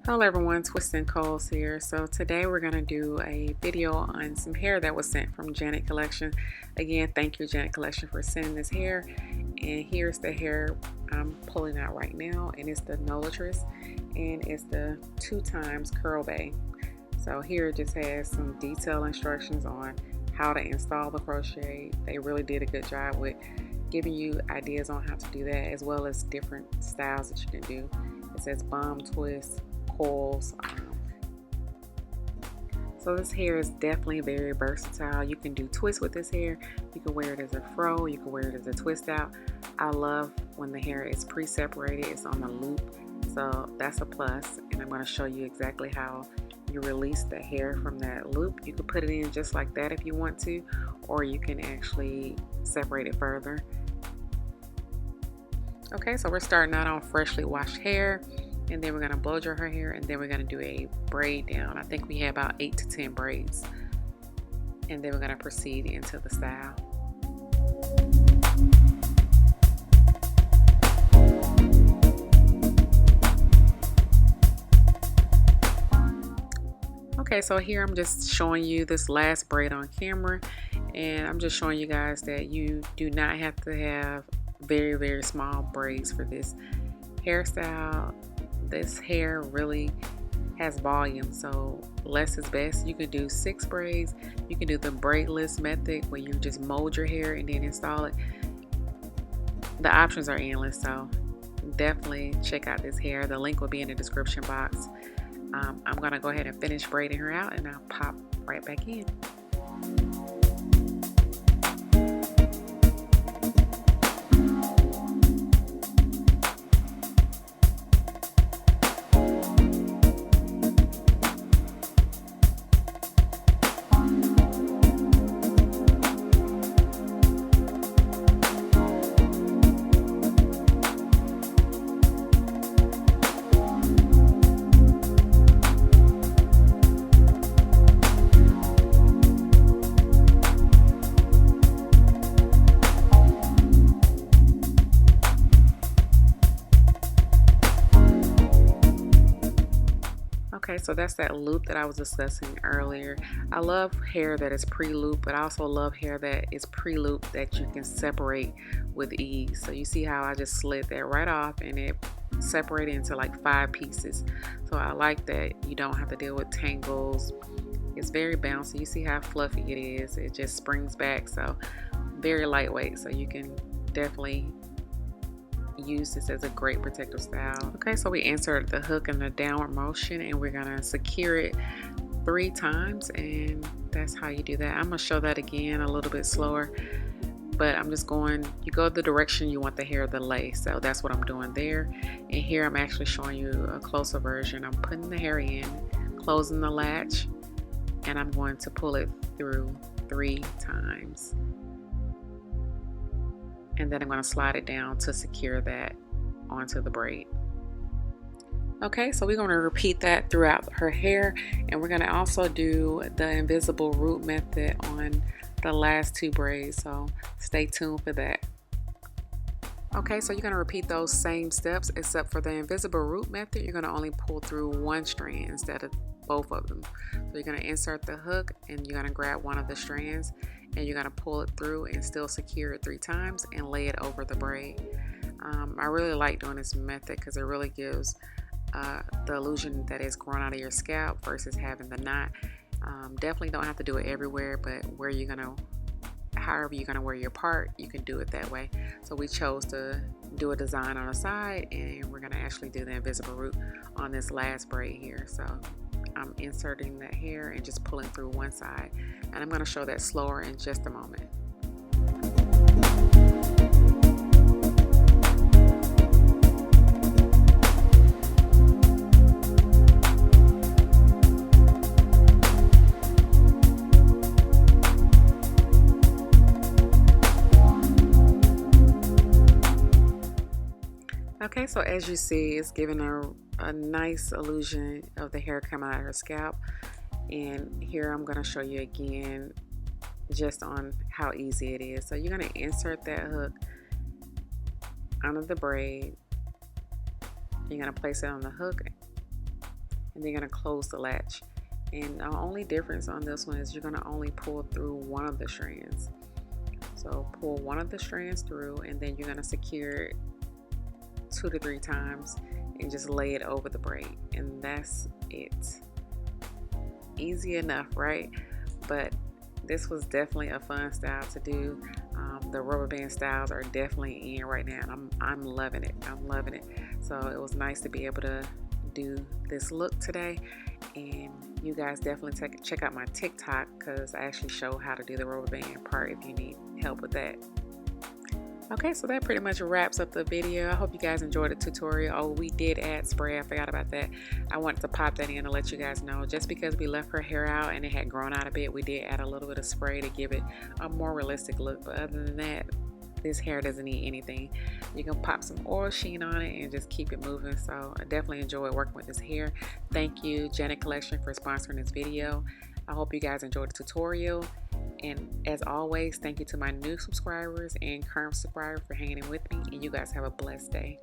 Hello everyone, Twistncoils here. So today we're going to do a video on some hair that was sent from Janet Collection. Again, thank you Janet Collection for sending this hair. And here's the hair I'm pulling out right now, and it's the Nolatress, and it's the 2x Curl Bae. So here it just has some detailed instructions on how to install the crochet. They really did a good job with giving you ideas on how to do that, as well as different styles that you can do. It says bomb, twist, coils. So this hair is definitely very versatile. You can do twists with this hair. You can wear it as a fro. You can wear it as a twist out. I love when the hair is pre-separated. It's on the loop, so that's a plus. And I'm going to show you exactly how you release the hair from that loop. You can put it in just like that if you want to, or you can actually separate it further. Okay, so we're starting out on freshly washed hair, and then we're going to blow dry her hair, and then we're going to do a braid down. I think we have about 8 to 10 braids, and then we're going to proceed into the style. Okay, so here I'm just showing you this last braid on camera, and I'm just showing you guys that you do not have to have very small braids for this hairstyle. This hair really has volume, so less is best. You can do 6 braids. You can do the braidless method where you just mold your hair and then install it. The options are endless, so definitely check out this hair. The link will be in the description box. I'm gonna go ahead and finish braiding her out, and I'll pop right back in. Okay, so that's that loop that I was discussing earlier. I love hair that is pre-loop, but I also love hair that is pre-loop that you can separate with ease. So you see how I just slid that right off, and it separated into like 5 pieces. So I like that you don't have to deal with tangles. It's very bouncy. You see how fluffy it is. It just springs back, so very lightweight. So you can definitely use this as a great protective style. Okay, so we insert the hook in the downward motion, and we're gonna secure it 3 times, and that's how you do that. I'm gonna show that again a little bit slower, but I'm just going, you go the direction you want the hair to lay, so that's what I'm doing there. And here I'm actually showing you a closer version. I'm putting the hair in, closing the latch, and I'm going to pull it through 3 times. And then I'm going to slide it down to secure that onto the braid. Okay, so we're going to repeat that throughout her hair, and we're going to also do the invisible root method on the last 2 braids, so stay tuned for that. Okay, so you're going to repeat those same steps, except for the invisible root method, you're going to only pull through 1 strand instead of both of them. So you're going to insert the hook, and you're going to grab one of the strands, and you're going to pull it through and still secure it 3 times and lay it over the braid. I really like doing this method because it really gives the illusion that it's growing out of your scalp versus having the knot. Definitely don't have to do it everywhere, but where you're going to, however you're going to wear your part, you can do it that way. So we chose to do a design on the side, and we're going to actually do the invisible root on this last braid here. So I'm inserting that hair and just pulling through one side, and I'm going to show that slower in just a moment. Okay, so as you see, it's giving a nice illusion of the hair coming out of her scalp. And here I'm going to show you again just on how easy it is. So you're going to insert that hook under the braid. You're going to place it on the hook, and then you're going to close the latch. And the only difference on this one is you're going to only pull through one of the strands. So pull one of the strands through, and then you're going to secure it 2 to 3 times and just lay it over the braid, and that's it. Easy enough, right? But this was definitely a fun style to do. The rubber band styles are definitely in right now, and I'm loving it. I'm loving it. So it was nice to be able to do this look today, and you guys definitely check out my TikTok because I actually show how to do the rubber band part if you need help with that. Okay, so that pretty much wraps up the video. I hope you guys enjoyed the tutorial. Oh, we did add spray. I forgot about that. I wanted to pop that in to let you guys know. Just because we left her hair out and it had grown out a bit, we did add a little bit of spray to give it a more realistic look. But other than that, this hair doesn't need anything. You can pop some oil sheen on it and just keep it moving. So I definitely enjoyed working with this hair. Thank you, Janet Collection, for sponsoring this video. I hope you guys enjoyed the tutorial. And as always, thank you to my new subscribers and current subscribers for hanging in with me. And you guys have a blessed day.